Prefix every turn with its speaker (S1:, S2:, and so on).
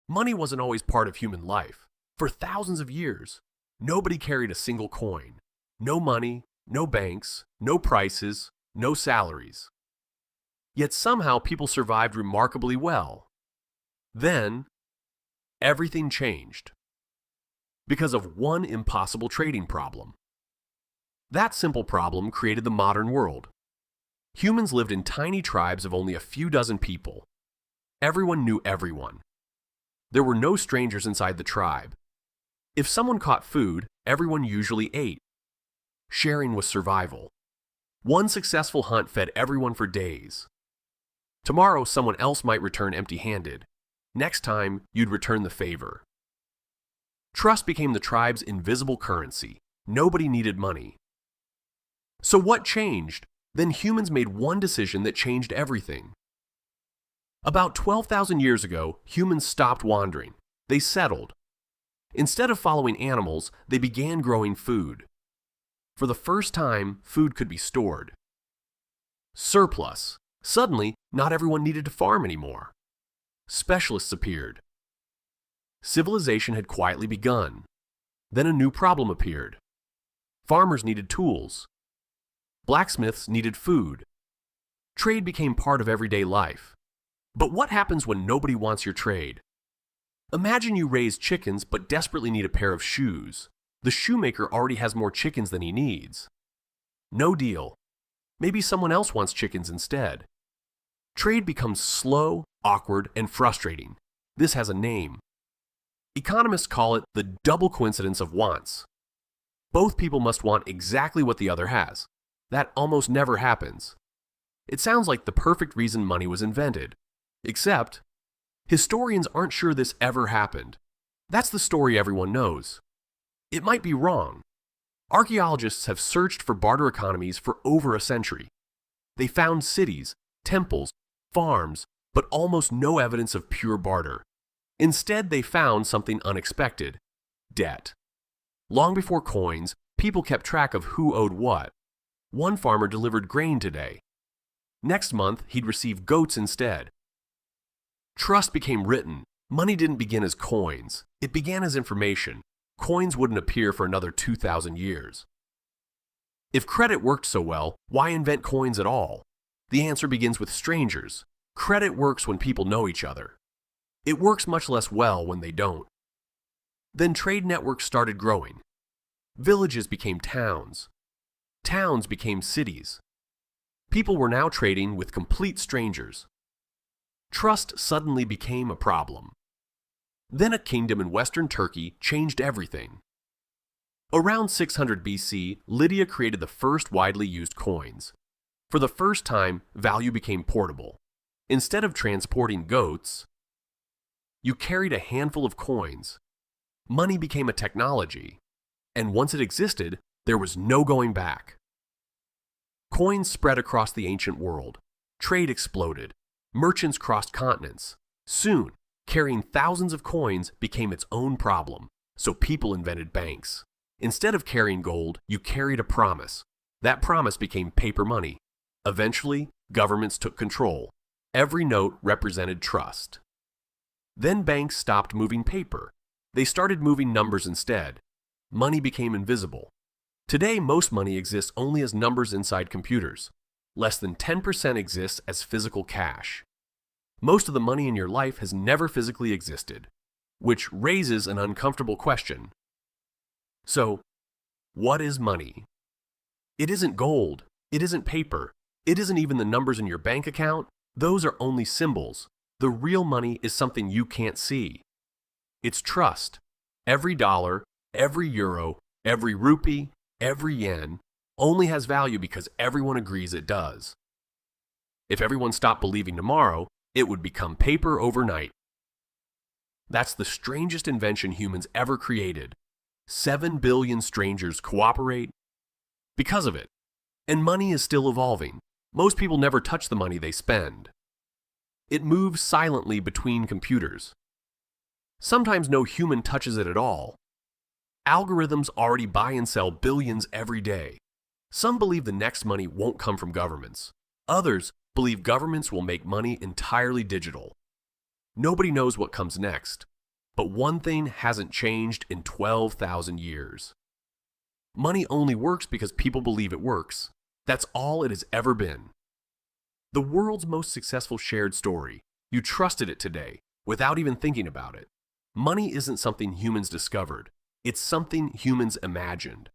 S1: Money wasn't always part of human life. For thousands of years, nobody carried a single coin. No money, no banks, no prices, no salaries. Yet somehow people survived remarkably well. Then, everything changed. Because of one impossible trading problem. That simple problem created the modern world. Humans lived in tiny tribes of only a few dozen people. Everyone knew everyone. There were no strangers inside the tribe. If someone caught food, everyone usually ate. Sharing was survival. One successful hunt fed everyone for days. Tomorrow, someone else might return empty-handed. Next time, you'd return the favor. Trust became the tribe's invisible currency. Nobody needed money. So what changed? Then humans made one decision that changed everything. About 12,000 years ago, humans stopped wandering. They settled. Instead of following animals, they began growing food. For the first time, food could be stored. Surplus. Suddenly, not everyone needed to farm anymore. Specialists appeared. Civilization had quietly begun. Then a new problem appeared. Farmers needed tools. Blacksmiths needed food. Trade became part of everyday life. But what happens when nobody wants your trade? Imagine you raise chickens but desperately need a pair of shoes. The shoemaker already has more chickens than he needs. No deal. Maybe someone else wants chickens instead. Trade becomes slow, awkward, and frustrating. This has a name. Economists call it the double coincidence of wants. Both people must want exactly what the other has. That almost never happens. It sounds like the perfect reason money was invented. Except, historians aren't sure this ever happened. That's the story everyone knows. It might be wrong. Archaeologists have searched for barter economies for over a century. They found cities, temples, farms, but almost no evidence of pure barter. Instead, they found something unexpected: debt. Long before coins, people kept track of who owed what. One farmer delivered grain today. Next month, he'd receive goats instead. Trust became written. Money didn't begin as coins. It began as information. Coins wouldn't appear for another 2,000 years. If credit worked so well, why invent coins at all? The answer begins with strangers. Credit works when people know each other. It works much less well when they don't. Then trade networks started growing. Villages became towns. Towns became cities. People were now trading with complete strangers. Trust suddenly became a problem. Then a kingdom in western Turkey changed everything. Around 600 BC, Lydia created the first widely used coins. For the first time, value became portable. Instead of transporting goats, you carried a handful of coins. Money became a technology, and once it existed, there was no going back. Coins spread across the ancient world. Trade exploded. Merchants crossed continents. Soon, carrying thousands of coins became its own problem, so people invented banks. Instead of carrying gold, you carried a promise. That promise became paper money. Eventually, governments took control. Every note represented trust. Then banks stopped moving paper. They started moving numbers instead. Money became invisible. Today, most money exists only as numbers inside computers. Less than 10% exists as physical cash. Most of the money in your life has never physically existed, which raises an uncomfortable question. So, what is money? It isn't gold. It isn't paper. It isn't even the numbers in your bank account. Those are only symbols. The real money is something you can't see. It's trust. Every dollar, every euro, every rupee, every yen only has value because everyone agrees it does. If everyone stopped believing tomorrow, it would become paper overnight. That's the strangest invention humans ever created. 7 billion strangers cooperate because of it. And money is still evolving. Most people never touch the money they spend. It moves silently between computers. Sometimes no human touches it at all. Algorithms already buy and sell billions every day. Some believe the next money won't come from governments. Others believe governments will make money entirely digital. Nobody knows what comes next. But one thing hasn't changed in 12,000 years. Money only works because people believe it works. That's all it has ever been. The world's most successful shared story. You trusted it today, without even thinking about it. Money isn't something humans discovered. It's something humans imagined.